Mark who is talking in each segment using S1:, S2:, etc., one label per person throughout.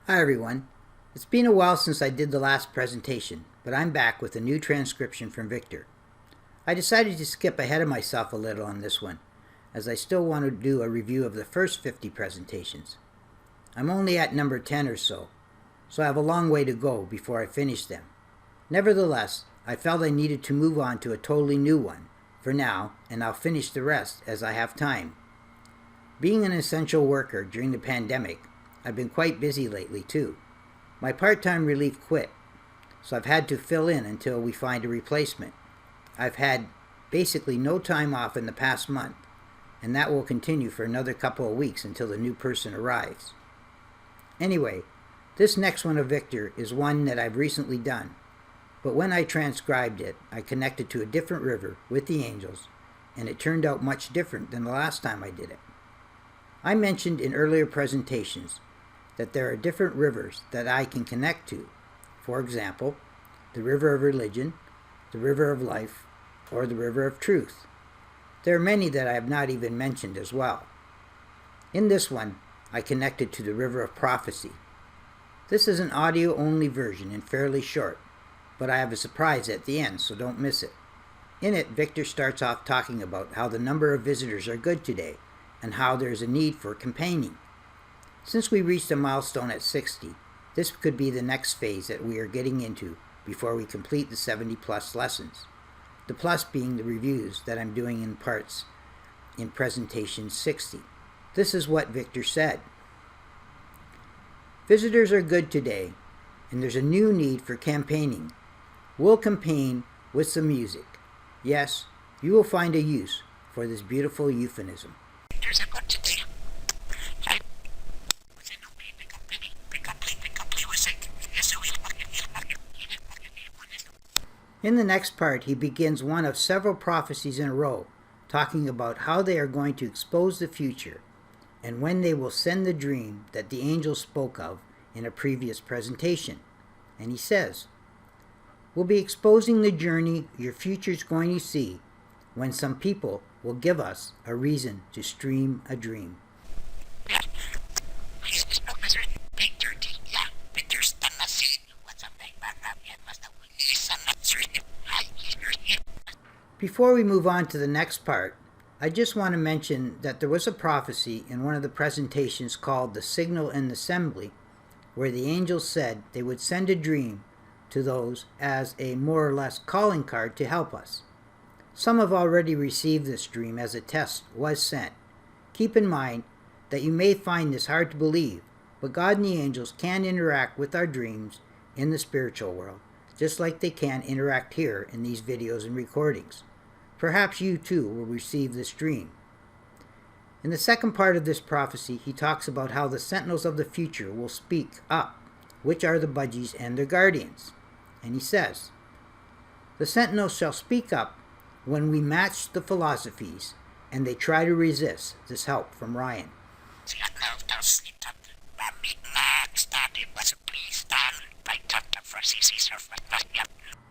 S1: Hi everyone. It's been a while since I did the last presentation, but I'm back with a new transcription from Victor. I decided to skip ahead of myself a little on this one, as I still want to do a review of the first 50 presentations. I'm only at number 10 or so I have a long way to go before I finish them. Nevertheless, I felt I needed to move on to a totally new one for now, and I'll finish the rest as I have time. Being an essential worker during the pandemic, I've been quite busy lately too. My part-time relief quit, so I've had to fill in until we find a replacement. I've had basically no time off in the past month, and that will continue for another couple of weeks until the new person arrives. Anyway, this next one of Victor is one that I've recently done, but when I transcribed it, I connected to a different river with the angels, and it turned out much different than the last time I did it. I mentioned in earlier presentations that there are different rivers that I can connect to. For example, the river of religion, the river of life, or the river of truth. There are many that I have not even mentioned as well. In this one, I connected to the river of prophecy. This is an audio-only version and fairly short, but I have a surprise at the end, so don't miss it. In it, Victor starts off talking about how the number of visitors are good today, and how there is a need for campaigning. Since we reached a milestone at 60, this could be the next phase that we are getting into before we complete the 70 plus lessons. The plus being the reviews that I'm doing in parts in presentation 60. This is what Victor said. Visitors are good today, and there's a new need for campaigning. We'll campaign with some music. Yes, you will find a use for this beautiful euphemism. In the next part, he begins one of several prophecies in a row, talking about how they are going to expose the future, and when they will send the dream that the angel spoke of in a previous presentation. And he says, "We'll be exposing the journey your future's going to see when some people will give us a reason to stream a dream." Before we move on to the next part, I just want to mention that there was a prophecy in one of the presentations called The Signal and Assembly, where the angels said they would send a dream to those as a more or less calling card to help us. Some have already received this dream as a test was sent. Keep in mind that you may find this hard to believe, but God and the angels can interact with our dreams in the spiritual world, just like they can interact here in these videos and recordings. Perhaps you too will receive this dream. In the second part of this prophecy, he talks about how the sentinels of the future will speak up, which are the budgies and their guardians. And he says, "The sentinels shall speak up when we match the philosophies, and they try to resist this help from Ryan."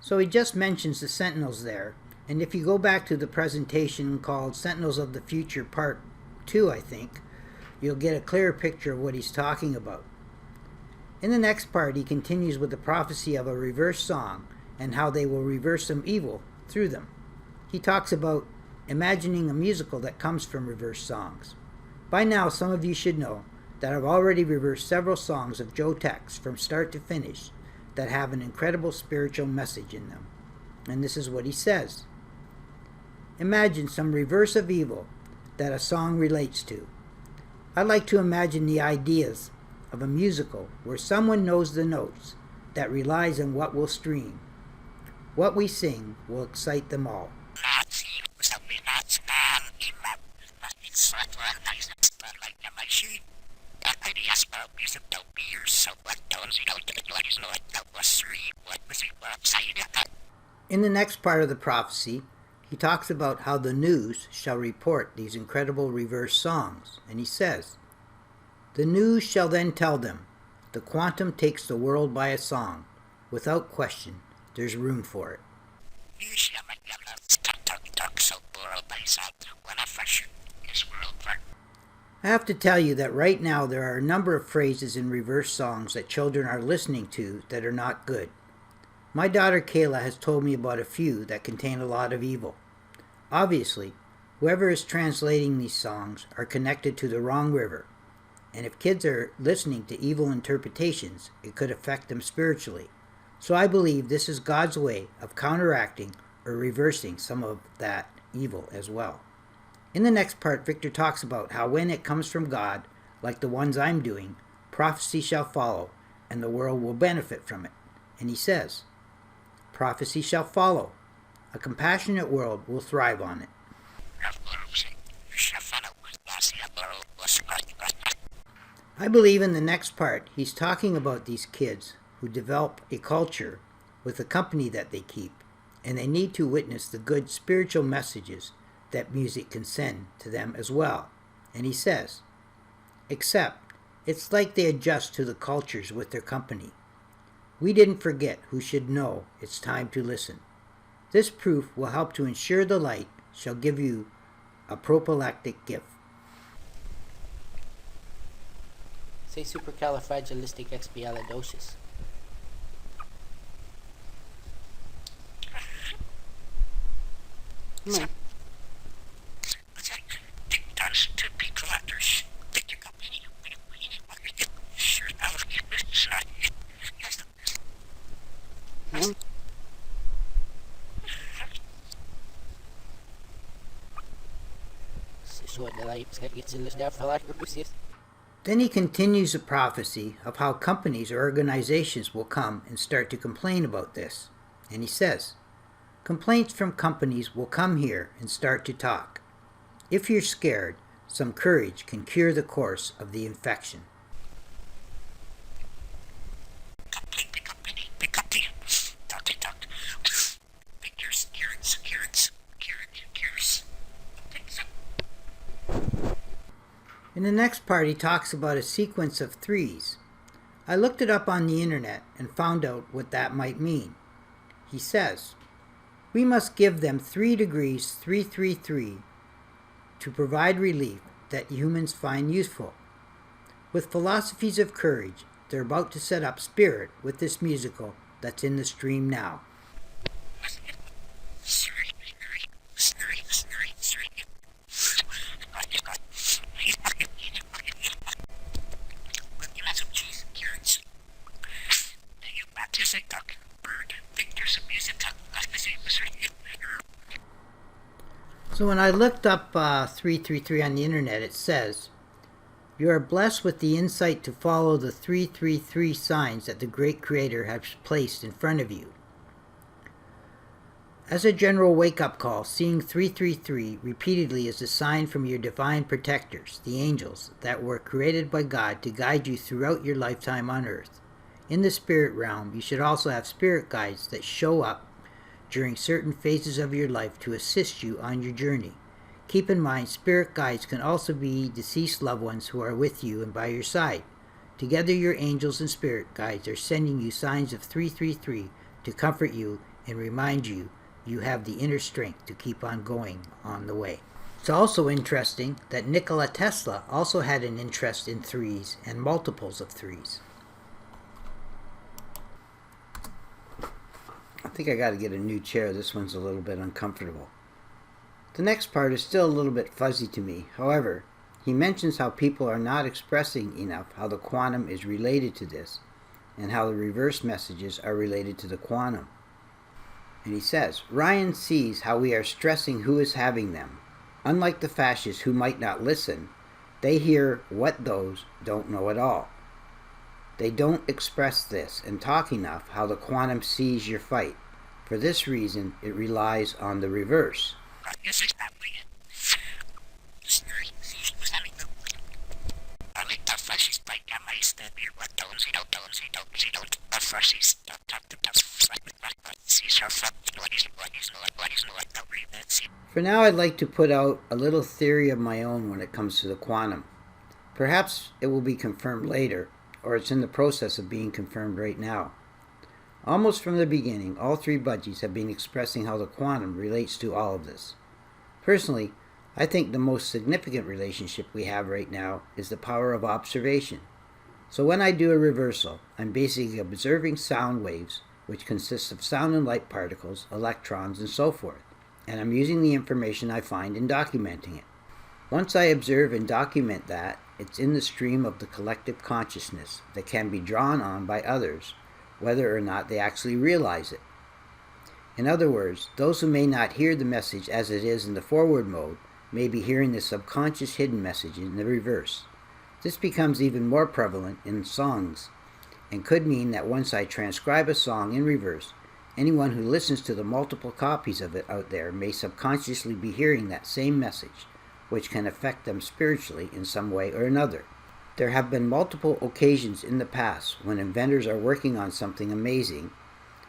S1: So he just mentions the sentinels there, and if you go back to the presentation called Sentinels of the Future Part 2, I think, you'll get a clearer picture of what he's talking about. In the next part, he continues with the prophecy of a reverse song and how they will reverse some evil through them. He talks about imagining a musical that comes from reverse songs. By now, some of you should know that I've already reversed several songs of Joe Tex from start to finish that have an incredible spiritual message in them. And this is what he says. Imagine some reverse of evil that a song relates to. I like to imagine the ideas of a musical where someone knows the notes that relies on what will stream. What we sing will excite them all. In the next part of the prophecy, he talks about how the news shall report these incredible reverse songs, and he says, "The news shall then tell them, the quantum takes the world by a song. Without question, there's room for it." I have to tell you that right now there are a number of phrases in reverse songs that children are listening to that are not good. My daughter Kayla has told me about a few that contain a lot of evil. Obviously, whoever is translating these songs are connected to the wrong river, and if kids are listening to evil interpretations, it could affect them spiritually. So I believe this is God's way of counteracting or reversing some of that evil as well. In the next part, Victor talks about how when it comes from God, like the ones I'm doing, prophecy shall follow, and the world will benefit from it. And he says, prophecy shall follow. A compassionate world will thrive on it. I believe in the next part, he's talking about these kids who develop a culture with the company that they keep, and they need to witness the good spiritual messages that music can send to them as well. And he says, except it's like they adjust to the cultures with their company. We didn't forget who should know it's time to listen. This proof will help to ensure the light shall give you a prophylactic gift.
S2: Say supercalifragilisticexpialidocious. Come on.
S1: Then he continues a prophecy of how companies or organizations will come and start to complain about this. And he says, complaints from companies will come here and start to talk. If you're scared, some courage can cure the course of the infection. In the next part, he talks about a sequence of threes. I looked it up on the internet and found out what that might mean. He says, we must give them 3 degrees 333 to provide relief that humans find useful. With philosophies of courage, they're about to set up spirit with this musical that's in the stream now. So when I looked up 333 on the internet, it says, you are blessed with the insight to follow the 333 signs that the great Creator has placed in front of you. As a general wake-up call, seeing 333 repeatedly is a sign from your divine protectors, the angels, that were created by God to guide you throughout your lifetime on earth. In the spirit realm, you should also have spirit guides that show up during certain phases of your life to assist you on your journey. Keep in mind, spirit guides can also be deceased loved ones who are with you and by your side. Together, your angels and spirit guides are sending you signs of 333 to comfort you and remind you you have the inner strength to keep on going on the way. It's also interesting that Nikola Tesla also had an interest in threes and multiples of threes. I think I got to get a new chair. This one's a little bit uncomfortable. The next part is still a little bit fuzzy to me. However, he mentions how people are not expressing enough how the quantum is related to this, and how the reverse messages are related to the quantum. And he says, Ryan sees how we are stressing who is having them. Unlike the fascists who might not listen, they hear what those don't know at all. They don't express this and talk enough how the quantum sees your fight. For this reason, it relies on the reverse. For now, I'd like to put out a little theory of my own when it comes to the quantum. Perhaps it will be confirmed later, or it's in the process of being confirmed right now. Almost from the beginning, all 3 budgies have been expressing how the quantum relates to all of this. Personally, I think the most significant relationship we have right now is the power of observation. So when I do a reversal, I'm basically observing sound waves, which consist of sound and light particles, electrons, and so forth, and I'm using the information I find in documenting it. Once I observe and document that, it's in the stream of the collective consciousness that can be drawn on by others, whether or not they actually realize it. In other words, those who may not hear the message as it is in the forward mode may be hearing the subconscious hidden message in the reverse. This becomes even more prevalent in songs, and could mean that once I transcribe a song in reverse, anyone who listens to the multiple copies of it out there may subconsciously be hearing that same message, which can affect them spiritually in some way or another. There have been multiple occasions in the past when inventors are working on something amazing,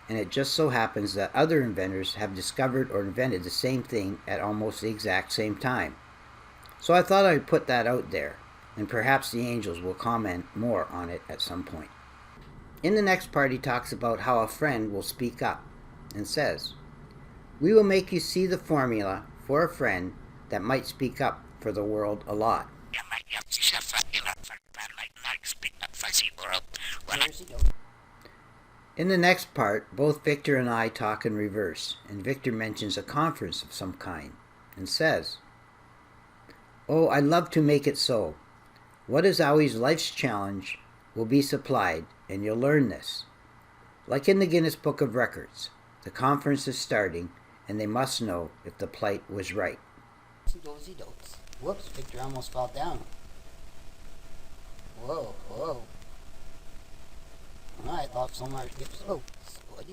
S1: and it just so happens that other inventors have discovered or invented the same thing at almost the exact same time. So I thought I'd put that out there, and perhaps the angels will comment more on it at some point. In the next part, he talks about how a friend will speak up and says, "We will make you see the formula for a friend that might speak up for the world a lot." In the next part, both Victor and I talk in reverse, and Victor mentions a conference of some kind and says, "Oh, I'd love to make it so. What is always life's challenge will be supplied, and you'll learn this. Like in the Guinness Book of Records, the conference is starting, and they must know if the plight was right."
S2: Whoops, Victor almost fell down. Whoa. Oh, I thought someone would get slow. Slowly.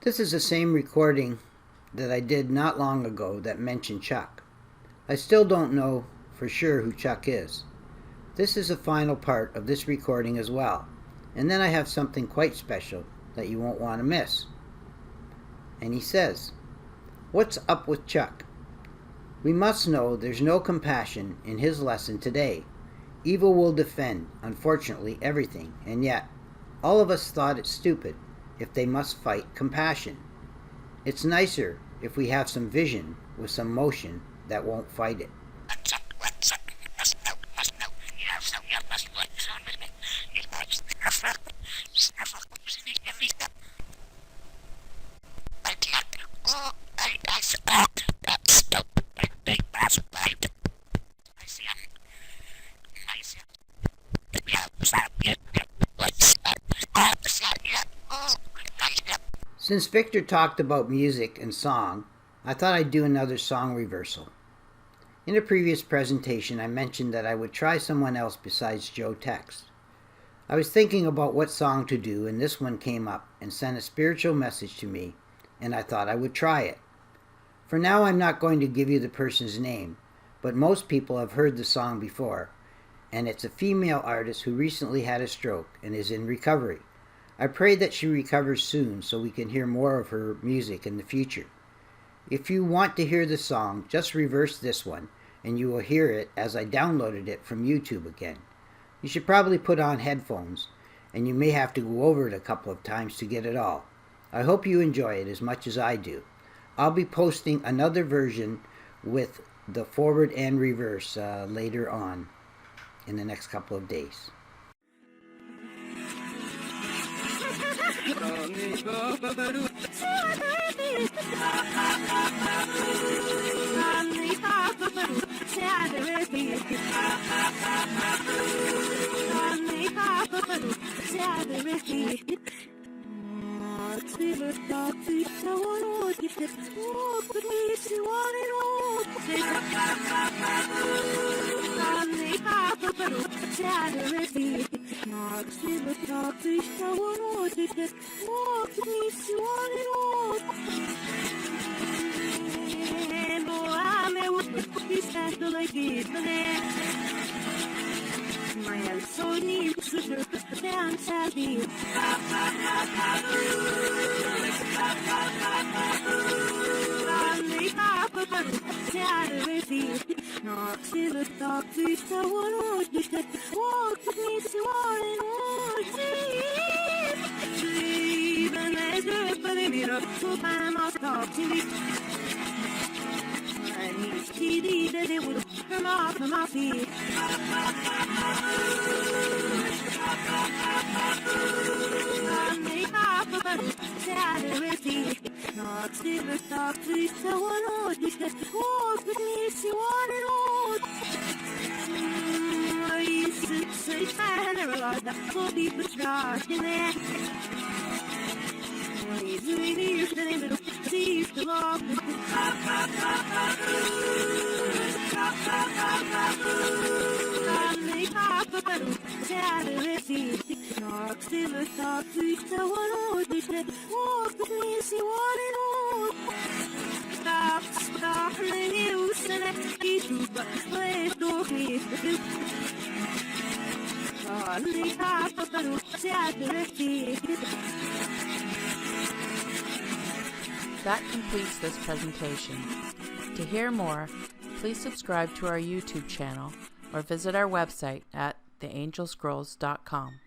S1: This is the same recording that I did not long ago that mentioned Chuck. I still don't know for sure who Chuck is. This is the final part of this recording as well, and then I have something quite special that you won't want to miss. And he says, "What's up with Chuck? We must know there's no compassion in his lesson today. Evil will defend, unfortunately, everything, and yet all of us thought it stupid if they must fight compassion. It's nicer if we have some vision with some motion that won't fight it." Since Victor talked about music and song, I thought I'd do another song reversal. In a previous presentation, I mentioned that I would try someone else besides Joe Text. I was thinking about what song to do, and this one came up and sent a spiritual message to me, and I thought I would try it. For now, I'm not going to give you the person's name, but most people have heard the song before, and it's a female artist who recently had a stroke and is in recovery. I pray that she recovers soon so we can hear more of her music in the future. If you want to hear the song, just reverse this one, and you will hear it as I downloaded it from YouTube again. You should probably put on headphones, and you may have to go over it a couple of times to get it all. I hope you enjoy it as much as I do. I'll be posting another version with the forward and reverse later on in the next couple of days.
S3: That completes this presentation. To hear more, please subscribe to our YouTube channel or visit our website at theangelscrolls.com.